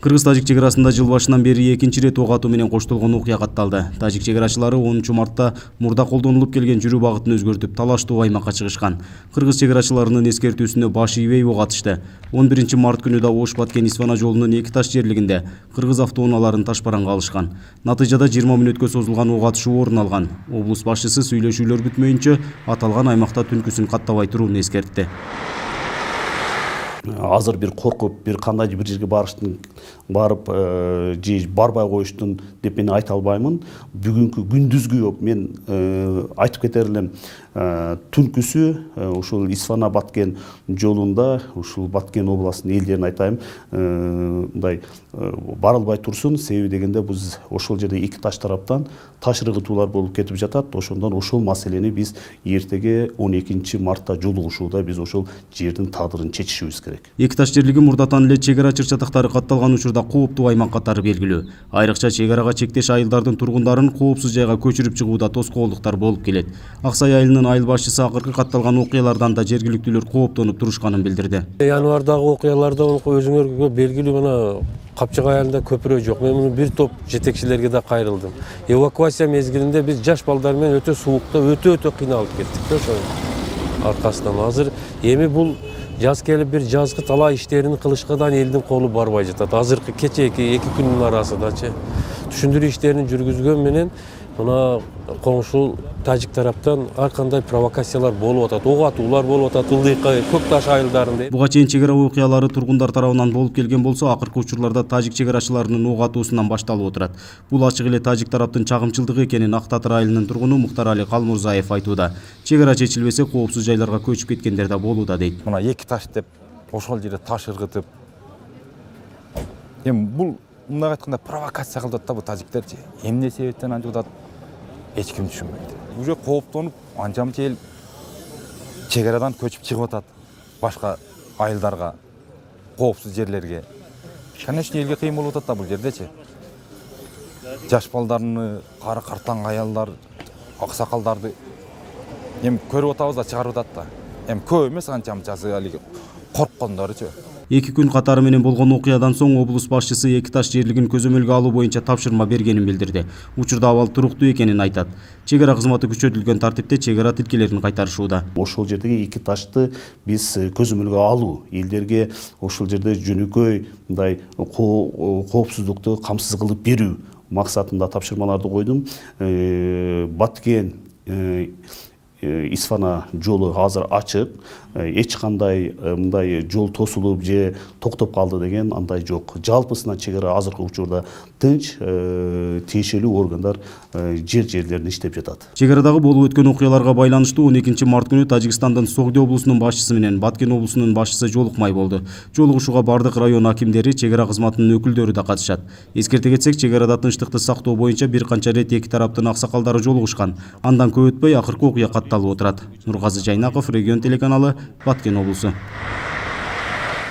Кыргыз-тажик чек арасында жыл башынан бери экинчи рет ок атуу менен коштолгон окуя катталды. Тажик чек арачылары 10 мартта мурда колдонулуп келген жүрүү багытын өзгөртүп, талаштуу аймакка чыгышкан. Кыргыз чек арачыларынын эскертүүсүнө баш ийбей ок атышты. 11 март күнү да Ош-Баткен-Исфана жолунун эки таш жерлигинде кыргыз автоунааларын ташпаранга алышкан. Натыйжада 20 мүнөткө созулган ок атышуу орун алган. Облус башчысы сүйлөшүүлөр бүтмөйүнчө аталган аймакта түнкүсүн каттабай турууну эскертти. Азыр бир коркуп, бир кандайдыр бир жерге барып же барбай коюштун деп мен айта албаймын. Бүгүнкү күндүзгү мен айтып кетер элем, түнкүсү ушул Исфана Баткен жолунда, ушул Баткен областынын элдерине айтайын, мындай барылбай турсун. Себеби дегенде биз ошол жерде эки таш тараптан таш ыргытуулар болуп кетип жатат. Ошондон ошол маселени биз эртеге 12 мартта жолугушууда биз ошол жердин тагдырын чечишибиз керек. Эки таш жерлиги мурдатан эле чек ара чыр-чатактары катталган учурда кооптуу аймак катары белгилүү. Айрыкча чек арага чектеш айылдардын тургундарын коопсуз жайга көчүрүп чыгууда тоскоолдуктар болуп келет. Аксай айылынын айыл башчысы акыркы катталган окуялардан да жергиликтүүлөр кооптонуп турушканын билдирди. Январдагы окуяларда өзүңөргө белгилүү мына Капчык айылында көпүрө жок. Мен муну бир топ жетекчилерге да кайрылдым. Эвакуация мезгилинде биз жаш балдар менен өтө суукта өтө кыйналып кеттик да ошонун аркасынан. Азыр эми бул жаз келип бир жазгы талаа иштерин кылышка да элдин колу барбай жатат. Азыркы кечээки 2 күндүн арасындачы түшүндүрүү иштерин жүргүзгөн менен мына коңшу тажик тараптан ар кандай провокациялар болуп атат, ок атуулар болуп атат Ылдыйкы, Көк таш айылдарында. Буга чейин чек ара окуялары тургундар тарабынан болуп келген болсо, акыркы учурларда тажик чек арачыларынын ок атуусунан башталып отурат. Бул ачык эле тажик тараптын чагымчылдыгы экенин Ак Татыр айылынын тургуну Муктар Али Калмурзаев айтууда. Чек ара чечилбесе коопсуз жайларга көчүп кеткендер да болууда дейт. Мына эки таш деп ошол жерде таш ыргытып, эми бул мындай айтканда провокация кылып атат да бул тажиктерчи. Эмне себептен анча атат? Эч ким түшүнбөйт. Уже кооптонуп, анча-мынча эл чек арадан көчүп чыгып атат башка айылдарга, коопсуз жерлерге. Конечно, элге кыйын болуп атат да бул жердечи. Жаш балдарны, кары картаң аялдар, аксакалдарды эми көрүп атабыз да чыгарып атат да. Эми көп эмес анча-мынчасы алиги корккондоручу. 2 күн катары менен болгон окуядан соң облус башчысы эки таш жерлигин көзөмөлгө алуу боюнча тапшырма бергенин билдирди. Учурда абал туруктуу экенин айтат. Чек ара кызматы күчөтүлгөн тартипте чек ара тилкелерин кайтарышууда. Ошол жердеги эки ташты биз көзөмөлгө алуу, элдерге ошол жерде жөнөкөй мындай коопсуздукту камсыз кылып берүү максатында тапшырмаларды койдум. Баткен Исфана жолу азыр ачык, эч кандай мындай жол тосулуп же токтоп калды деген андай жок. Жалпысынан чек ара азыркы учурда тынч, тиешелүү органдар жерлеринде иштеп жатат. Чек арадагы болуп өткөн окуяларга байланыштуу 12 март күнү Тажикстандын Согди облусунун башчысы менен Баткен облусунун башчысы жолукмай болду. Жолугушууга бардык район акимдери, чек ара кызматынын өкүлдөрү да катышат. Эскерте кетсек, чек арада тынчтыкты сактоо боюнча бир канча рет эки тараптын аксакалдары жолугушкан. Андан көп өтпөй акыркы окуя катталып отурат. Нургазы Жайнаков, Регион телеканалы, Баткен облусу.